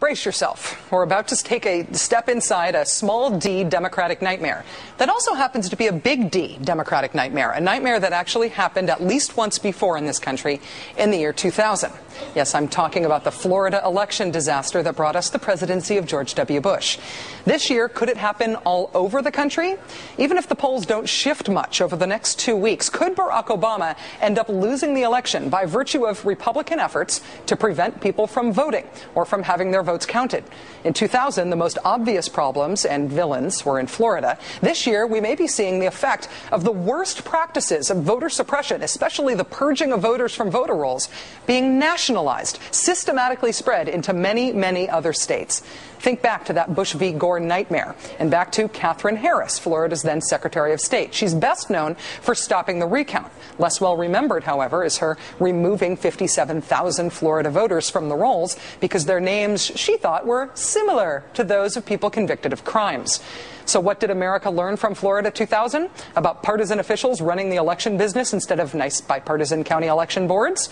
Brace yourself. We're about to take a step inside a small d Democratic nightmare that also happens to be a big D Democratic nightmare, a nightmare that actually happened at least once before in this country in the year 2000. Yes, I'm talking about the Florida election disaster that brought us the presidency of George W. Bush. This year, could it happen all over the country? Even if the polls don't shift much over the next 2 weeks, could Barack Obama end up losing the election by virtue of Republican efforts to prevent people from voting or from having their votes counted? In 2000, the most obvious problems and villains were in Florida. This year, we may be seeing the effect of the worst practices of voter suppression, especially the purging of voters from voter rolls, being nationalized, systematically spread into many, many other states. Think back to that Bush v. Gore nightmare, and back to Katherine Harris, Florida's then Secretary of State. She's best known for stopping the recount. Less well remembered, however, is her removing 57,000 Florida voters from the rolls because their names, she thought, were similar to those of people convicted of crimes. So what did America learn from Florida 2000? About partisan officials running the election business instead of nice bipartisan county election boards?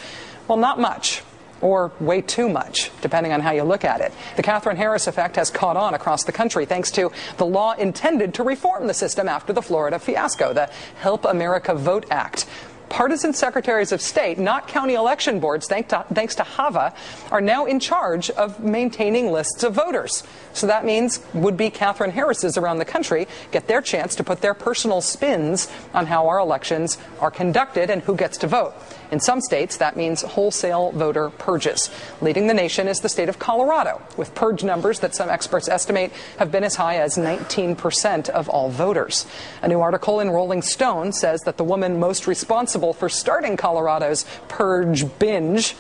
Well, not much. Or way too much, depending on how you look at it. The Katherine Harris effect has caught on across the country thanks to the law intended to reform the system after the Florida fiasco, the Help America Vote Act. Partisan secretaries of state, not county election boards, thanks to HAVA, are now in charge of maintaining lists of voters. So that means would-be Katherine Harrises around the country get their chance to put their personal spins on how our elections are conducted and who gets to vote. In some states, that means wholesale voter purges. Leading the nation is the state of Colorado, with purge numbers that some experts estimate have been as high as 19% of all voters. A new article in Rolling Stone says that the woman most responsible for starting Colorado's purge binge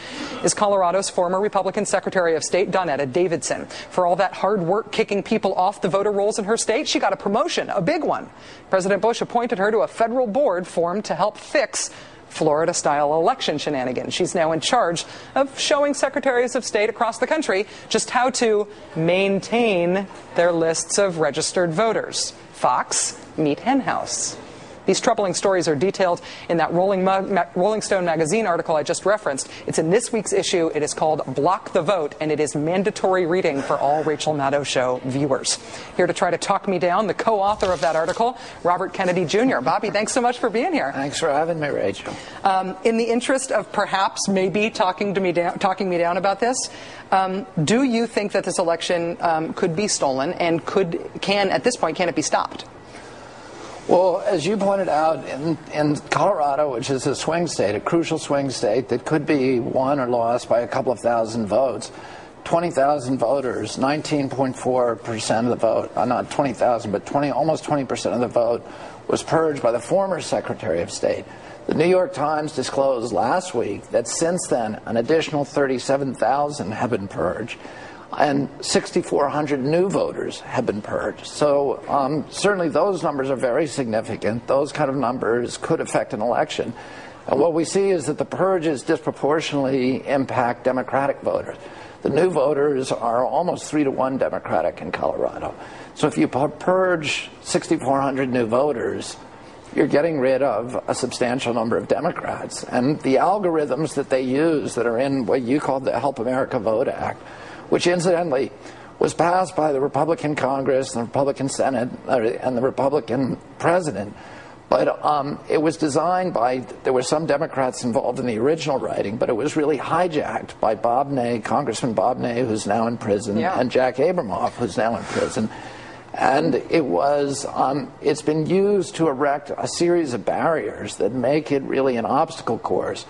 is Colorado's former Republican Secretary of State, Donetta Davidson. For all that hard work kicking people off the voter rolls in her state, she got a promotion, a big one. President Bush appointed her to a federal board formed to help fix Florida-style election shenanigans. She's now in charge of showing secretaries of state across the country just how to maintain their lists of registered voters. Fox, meet Henhouse. These troubling stories are detailed in that Rolling Stone magazine article I just referenced. It's in this week's issue. It is called Block the Vote, and it is mandatory reading for all Rachel Maddow Show viewers. Here to try to talk me down, the co-author of that article, Robert Kennedy Jr. Bobby, thanks so much for being here. Thanks for having me, Rachel. In the interest of perhaps maybe talking me down about this, do you think that this election could be stolen and at this point, can it be stopped? Well, as you pointed out, in Colorado, which is a swing state, a crucial swing state that could be won or lost by a couple of thousand votes, 20,000 voters, 19.4% of the vote, not 20,000, but almost 20% of the vote was purged by the former Secretary of State. The New York Times disclosed last week that since then, an additional 37,000 have been purged, and 6,400 new voters have been purged. So certainly those numbers are very significant. Those kind of numbers could affect an election. And what we see is that the purges disproportionately impact Democratic voters. The new voters are almost 3-to-1 Democratic in Colorado. So if you purge 6,400 new voters, you're getting rid of a substantial number of Democrats. And the algorithms that they use that are in what you call the Help America Vote Act, which incidentally was passed by the Republican Congress and the Republican Senate and the Republican President. But it was designed by, there were some Democrats involved in the original writing, but it was really hijacked by Bob Ney, Congressman Bob Ney, who's now in prison, and Jack Abramoff, who's now in prison. And it's been used to erect a series of barriers that make it really an obstacle course,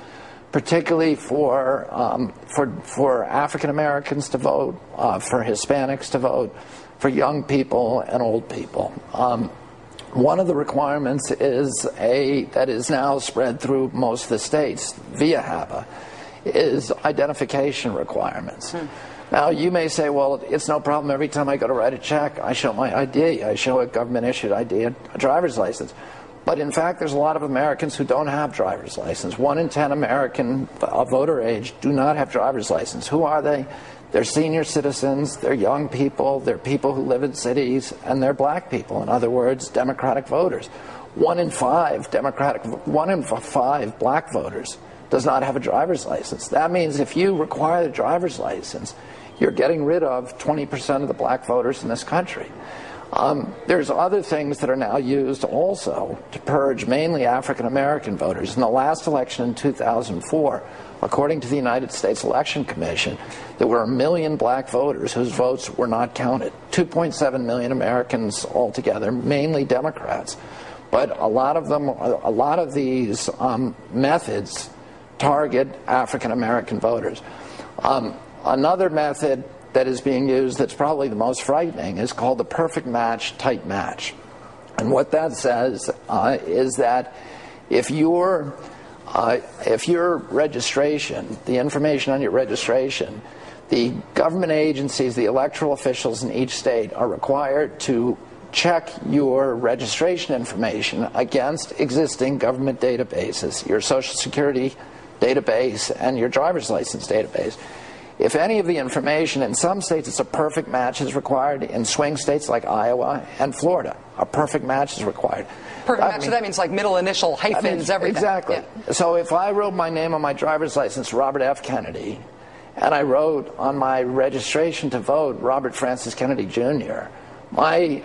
particularly for African Americans to vote, for Hispanics to vote, for young people and old people. One of the requirements that is now spread through most of the states via HAVA is identification requirements. Now, you may say, well, it's no problem. Every time I go to write a check, I show my ID. I show a government-issued ID, a driver's license. But in fact, there's a lot of Americans who don't have driver's license. 1 in 10 American of voter age do not have driver's license. Who are they? They're senior citizens, they're young people, they're people who live in cities, and they're black people. In other words, Democratic voters. 1 in 5 black voters does not have a driver's license. That means if you require a driver's license, you're getting rid of 20% of the black voters in this country. There's other things that are now used also to purge mainly African American voters. In the last election in 2004, according to the United States Election Commission, there were 1 million black voters whose votes were not counted. 2.7 million Americans altogether, mainly Democrats. But a lot of these methods target African American voters. Another method that is being used that's probably the most frightening is called the perfect match tight match. And what that says is that if your registration, the information on your registration, the government agencies, the electoral officials in each state are required to check your registration information against existing government databases, your Social Security database and your driver's license database. If any of the information, in some states it's a perfect match is required, in swing states like Iowa and Florida, a perfect match is required. Perfect match, so that means like middle initial, hyphens, everything. Exactly. Yeah. So if I wrote my name on my driver's license, Robert F. Kennedy, and I wrote on my registration to vote, Robert Francis Kennedy Jr., my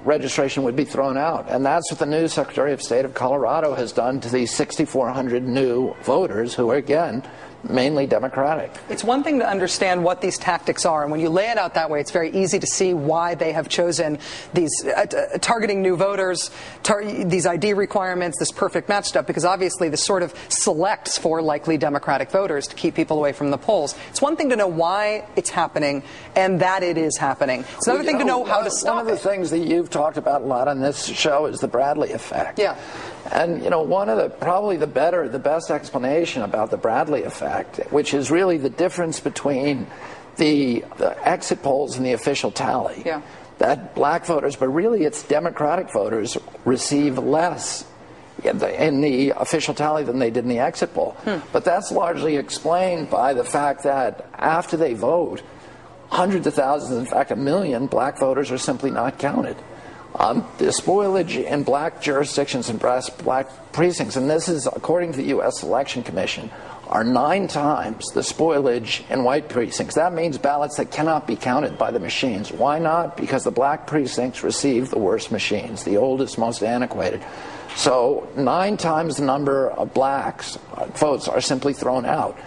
registration would be thrown out. And that's what the new Secretary of State of Colorado has done to these 6,400 new voters who are, again, mainly Democratic. It's one thing to understand what these tactics are, and when you lay it out that way, it's very easy to see why they have chosen these targeting new voters, these ID requirements, this perfect match stuff, because obviously this sort of selects for likely Democratic voters to keep people away from the polls. It's one thing to know why it's happening and that it is happening. It's another thing to know how to stop it. One of the things that you've talked about a lot on this show is the Bradley effect. Yeah. And, one of the best explanation about the Bradley effect, which is really the difference between the exit polls and the official tally, yeah, that black voters, but really it's Democratic voters, receive less in the official tally than they did in the exit poll. But that's largely explained by the fact that after they vote, hundreds of thousands, in fact 1 million, black voters are simply not counted. The spoilage in black jurisdictions and black precincts, and this is according to the U.S. Election Commission, are 9 times the spoilage in white precincts. That means ballots that cannot be counted by the machines. Why not? Because the black precincts receive the worst machines, the oldest, most antiquated. So 9 times the number of blacks votes are simply thrown out.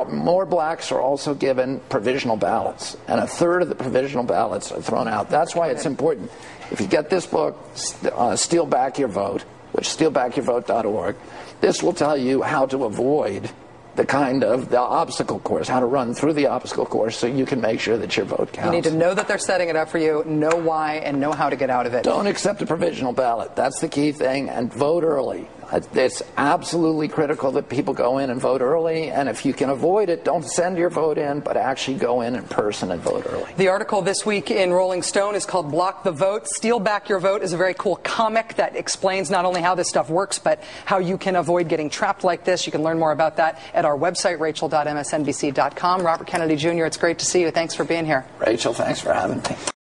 More blacks are also given provisional ballots, and 1/3 of the provisional ballots are thrown out. That's why it's important. If you get this book, Steal Back Your Vote, which is stealbackyourvote.org, this will tell you how to avoid the obstacle course, how to run through the obstacle course so you can make sure that your vote counts. You need to know that they're setting it up for you, know why, and know how to get out of it. Don't accept a provisional ballot. That's the key thing, and vote early. It's absolutely critical that people go in and vote early, and if you can avoid it, don't send your vote in, but actually go in person and vote early. The article this week in Rolling Stone is called Block the Vote. Steal Back Your Vote is a very cool comic that explains not only how this stuff works, but how you can avoid getting trapped like this. You can learn more about that at our website, rachel.msnbc.com. Robert Kennedy Jr., it's great to see you. Thanks for being here. Rachel, thanks for having me.